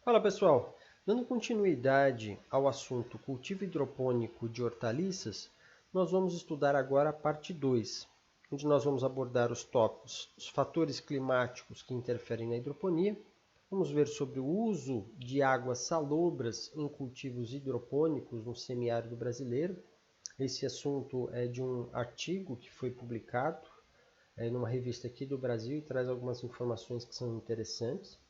Fala pessoal, dando continuidade ao assunto cultivo hidropônico de hortaliças, nós vamos estudar agora a parte 2, onde nós vamos abordar os tópicos, os fatores climáticos que interferem na hidroponia, vamos ver sobre o uso de águas salobras em cultivos hidropônicos no semiárido brasileiro. Esse assunto é de um artigo que foi publicado numa revista aqui do Brasil e traz algumas informações que são interessantes.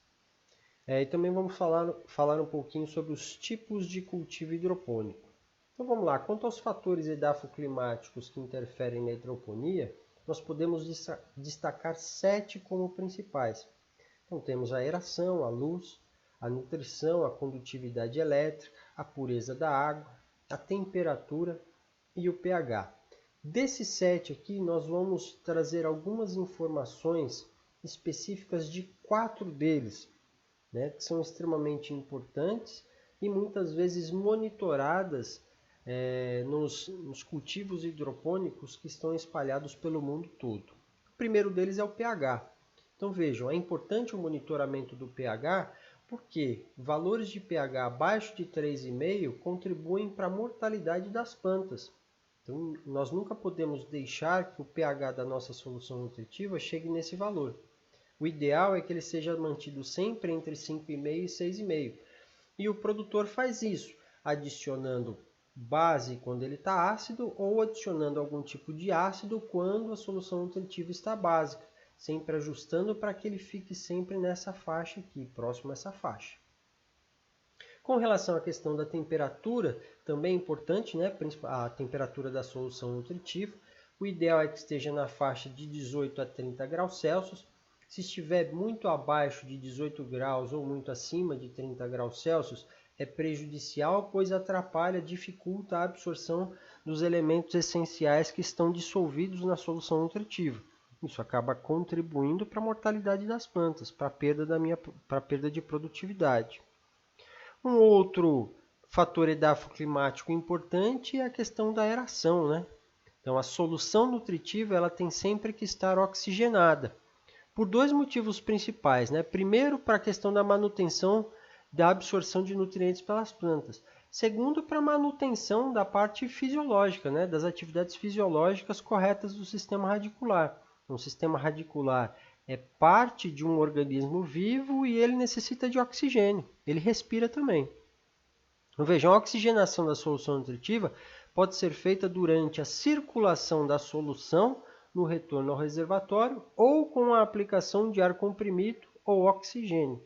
E também vamos falar um pouquinho sobre os tipos de cultivo hidropônico. Então vamos lá, quanto aos fatores edafoclimáticos que interferem na hidroponia, nós podemos destacar 7 como principais. Então temos a aeração, a luz, a nutrição, a condutividade elétrica, a pureza da água, a temperatura e o pH. Desses 7 aqui, nós vamos trazer algumas informações específicas de 4 deles, que são extremamente importantes e muitas vezes monitoradas nos cultivos hidropônicos que estão espalhados pelo mundo todo. O primeiro deles é o pH. Então vejam, é importante o monitoramento do pH porque valores de pH abaixo de 3,5 contribuem para a mortalidade das plantas. Então nós nunca podemos deixar que o pH da nossa solução nutritiva chegue nesse valor. O ideal é que ele seja mantido sempre entre 5,5 e 6,5. E o produtor faz isso, adicionando base quando ele está ácido ou adicionando algum tipo de ácido quando a solução nutritiva está básica, sempre ajustando para que ele fique sempre nessa faixa aqui, próximo a essa faixa. Com relação à questão da temperatura, também é importante, a temperatura da solução nutritiva. O ideal é que esteja na faixa de 18 a 30 graus Celsius. Se estiver muito abaixo de 18 graus ou muito acima de 30 graus Celsius, é prejudicial, pois atrapalha, dificulta a absorção dos elementos essenciais que estão dissolvidos na solução nutritiva. Isso acaba contribuindo para a mortalidade das plantas, para a perda de produtividade. Um outro fator edafoclimático importante é a questão da aeração, Então, a solução nutritiva ela tem sempre que estar oxigenada, por dois motivos principais. Primeiro, para a questão da manutenção da absorção de nutrientes pelas plantas. Segundo, para a manutenção da parte fisiológica, das atividades fisiológicas corretas do sistema radicular. Então, o sistema radicular é parte de um organismo vivo e ele necessita de oxigênio. Ele respira também. Então, vejam, a oxigenação da solução nutritiva pode ser feita durante a circulação da solução no retorno ao reservatório ou com a aplicação de ar comprimido ou oxigênio.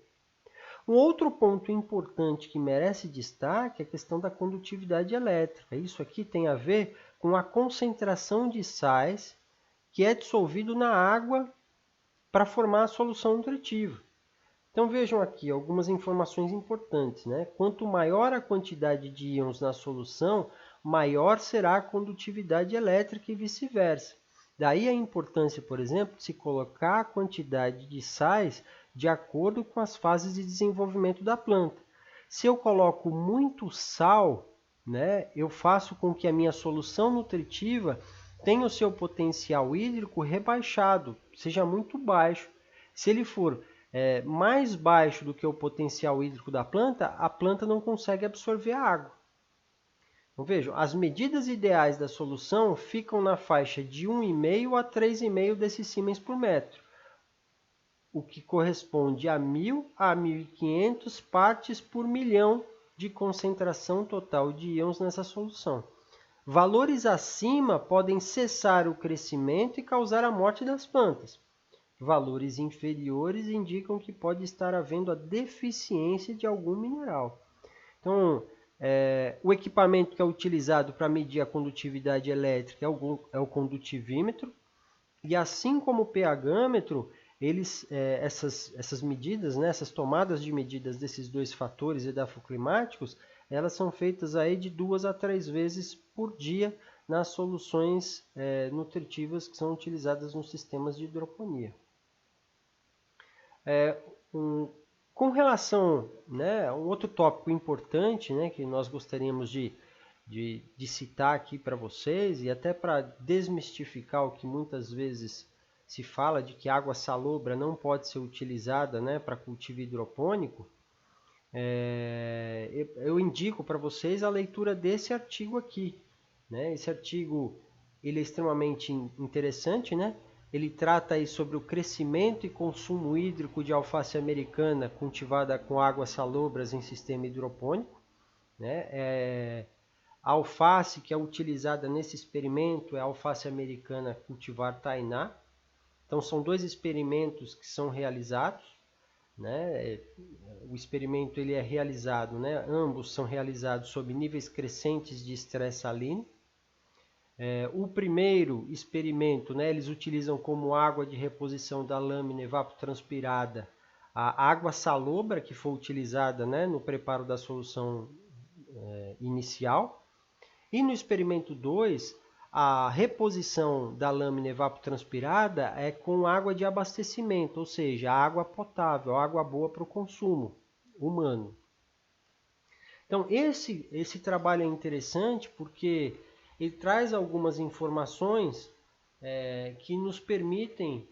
Um outro ponto importante que merece destaque é a questão da condutividade elétrica. Isso aqui tem a ver com a concentração de sais que é dissolvido na água para formar a solução nutritiva. Então vejam aqui algumas informações importantes. Quanto maior a quantidade de íons na solução, maior será a condutividade elétrica e vice-versa. Daí a importância, por exemplo, de se colocar a quantidade de sais de acordo com as fases de desenvolvimento da planta. Se eu coloco muito sal, eu faço com que a minha solução nutritiva tenha o seu potencial hídrico rebaixado, seja muito baixo. Se ele for mais baixo do que o potencial hídrico da planta, a planta não consegue absorver a água. Então, vejam, as medidas ideais da solução ficam na faixa de 1,5 a 3,5 decisiemens por metro, o que corresponde a 1.000 a 1.500 partes por milhão de concentração total de íons nessa solução. Valores acima podem cessar o crescimento e causar a morte das plantas. Valores inferiores indicam que pode estar havendo a deficiência de algum mineral. Então, o equipamento que é utilizado para medir a condutividade elétrica é o condutivímetro. E assim como o pH-metro, essas medidas, essas tomadas de medidas desses dois fatores edafoclimáticos, elas são feitas aí de 2 a 3 vezes por dia nas soluções nutritivas que são utilizadas nos sistemas de hidroponia. Com relação a um outro tópico importante que nós gostaríamos de citar aqui para vocês, e até para desmistificar o que muitas vezes se fala de que água salobra não pode ser utilizada para cultivo hidropônico, eu indico para vocês a leitura desse artigo aqui, né? Esse artigo ele é extremamente interessante, né? Ele trata aí sobre o crescimento e consumo hídrico de alface americana cultivada com águas salobras em sistema hidropônico, né? A alface que é utilizada nesse experimento é a alface americana cultivar Tainá. Então são dois experimentos que são realizados, né? O experimento ele é realizado, né? Ambos são realizados sob níveis crescentes de estresse salino. O primeiro experimento, né, eles utilizam como água de reposição da lâmina evapotranspirada a água salobra que foi utilizada, né, no preparo da solução inicial. E no experimento 2, a reposição da lâmina evapotranspirada é com água de abastecimento, ou seja, água potável, água boa para o consumo humano. Então, esse trabalho é interessante porque ele traz algumas informações que nos permitem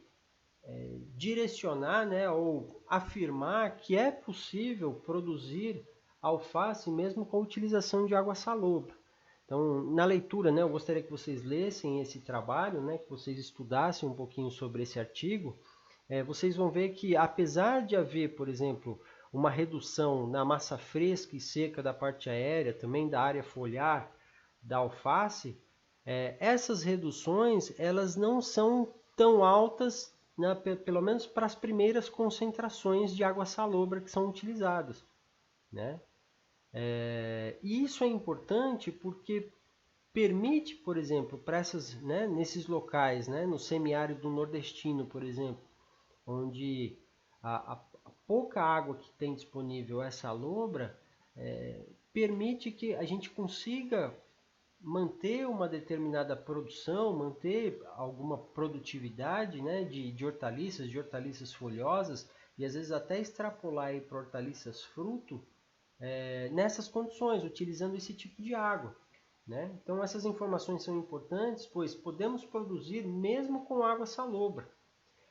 direcionar, né, ou afirmar que é possível produzir alface mesmo com a utilização de água salobra. Então, na leitura, né, eu gostaria que vocês lessem esse trabalho, né, que vocês estudassem um pouquinho sobre esse artigo. Vocês vão ver que, apesar de haver, por exemplo, uma redução na massa fresca e seca da parte aérea, também da área foliar da alface, essas reduções elas não são tão altas, né, pelo menos para as primeiras concentrações de água salobra que são utilizadas, né? E isso é importante porque permite, por exemplo, para essas, né, nesses locais, né, no semiárido nordestino, por exemplo, onde a pouca água que tem disponível é salobra, permite que a gente consiga manter uma determinada produção, manter alguma produtividade, né, de hortaliças folhosas, e às vezes até extrapolar para hortaliças fruto, nessas condições, utilizando esse tipo de água, né? Então essas informações são importantes, pois podemos produzir mesmo com água salobra.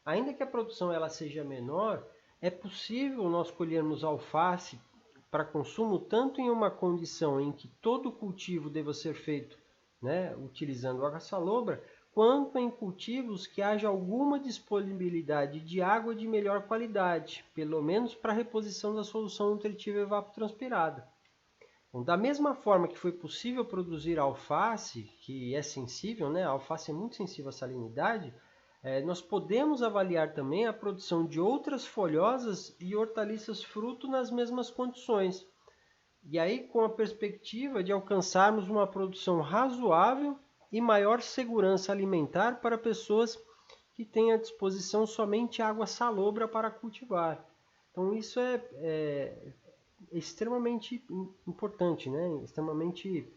Ainda que a produção ela seja menor, é possível nós colhermos alface para consumo tanto em uma condição em que todo o cultivo deva ser feito, né, utilizando água salobra, quanto em cultivos que haja alguma disponibilidade de água de melhor qualidade, pelo menos para a reposição da solução nutritiva evapotranspirada. Bom, da mesma forma que foi possível produzir alface, que é sensível, né, a alface é muito sensível à salinidade, nós podemos avaliar também a produção de outras folhosas e hortaliças fruto nas mesmas condições. E aí com a perspectiva de alcançarmos uma produção razoável e maior segurança alimentar para pessoas que têm à disposição somente água salobra para cultivar. Então isso é extremamente importante, né? Extremamente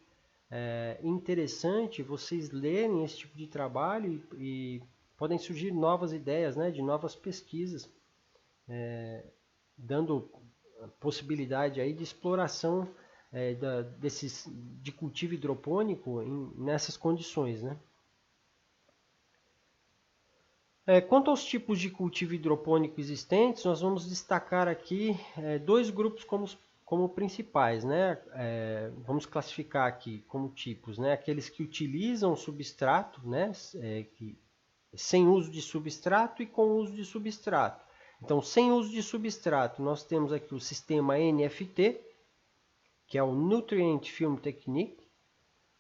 interessante vocês lerem esse tipo de trabalho e podem surgir novas ideias, né, de novas pesquisas, dando possibilidade aí de exploração de cultivo hidropônico nessas condições, né? Quanto aos tipos de cultivo hidropônico existentes, nós vamos destacar aqui dois grupos como principais, né? Vamos classificar aqui como tipos, né? Aqueles que utilizam substrato, né? Sem uso de substrato e com uso de substrato. Então, sem uso de substrato, nós temos aqui o sistema NFT, que é o Nutrient Film Technique.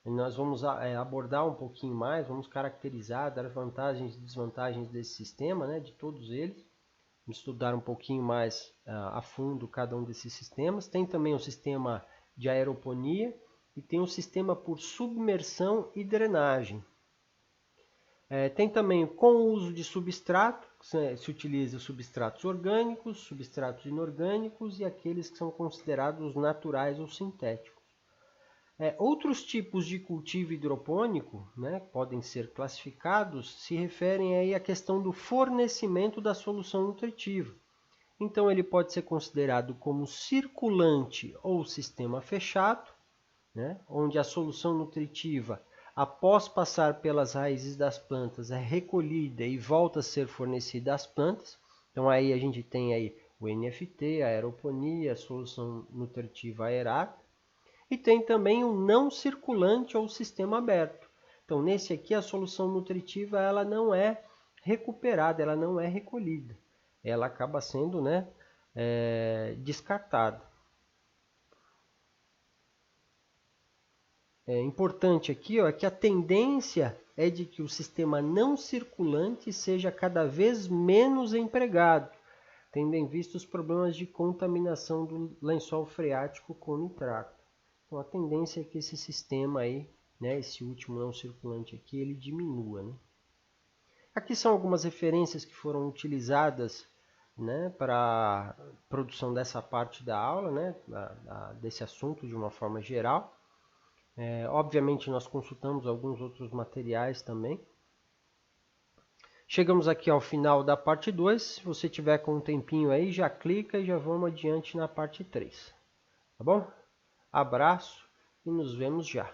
E nós vamos abordar um pouquinho mais, vamos caracterizar, dar vantagens e desvantagens desse sistema, né, de todos eles. Vamos estudar um pouquinho mais a fundo cada um desses sistemas. Tem também o sistema de aeroponia e tem o sistema por submersão e drenagem. Tem também com o uso de substrato, se utiliza substratos orgânicos, substratos inorgânicos e aqueles que são considerados naturais ou sintéticos. Outros tipos de cultivo hidropônico, né, podem ser classificados, se referem aí à questão do fornecimento da solução nutritiva. Então ele pode ser considerado como circulante ou sistema fechado, né, onde a solução nutritiva, após passar pelas raízes das plantas, é recolhida e volta a ser fornecida às plantas. Então aí a gente tem aí o NFT, a aeroponia, a solução nutritiva aerada. E tem também o não circulante ou sistema aberto. Então, nesse aqui, a solução nutritiva ela não é recuperada, ela não é recolhida. Ela acaba sendo, né, descartada. É importante aqui, ó, que a tendência é de que o sistema não circulante seja cada vez menos empregado, tendo em vista os problemas de contaminação do lençol freático com nitrato. Então a tendência é que esse sistema aí, né, esse último não circulante aqui, ele diminua, né? Aqui são algumas referências que foram utilizadas, né, para a produção dessa parte da aula, né, desse assunto de uma forma geral. Obviamente nós consultamos alguns outros materiais também. Chegamos aqui ao final da parte 2. Se você tiver com um tempinho aí, já clica e já vamos adiante na parte 3. Tá bom? Abraço e nos vemos já.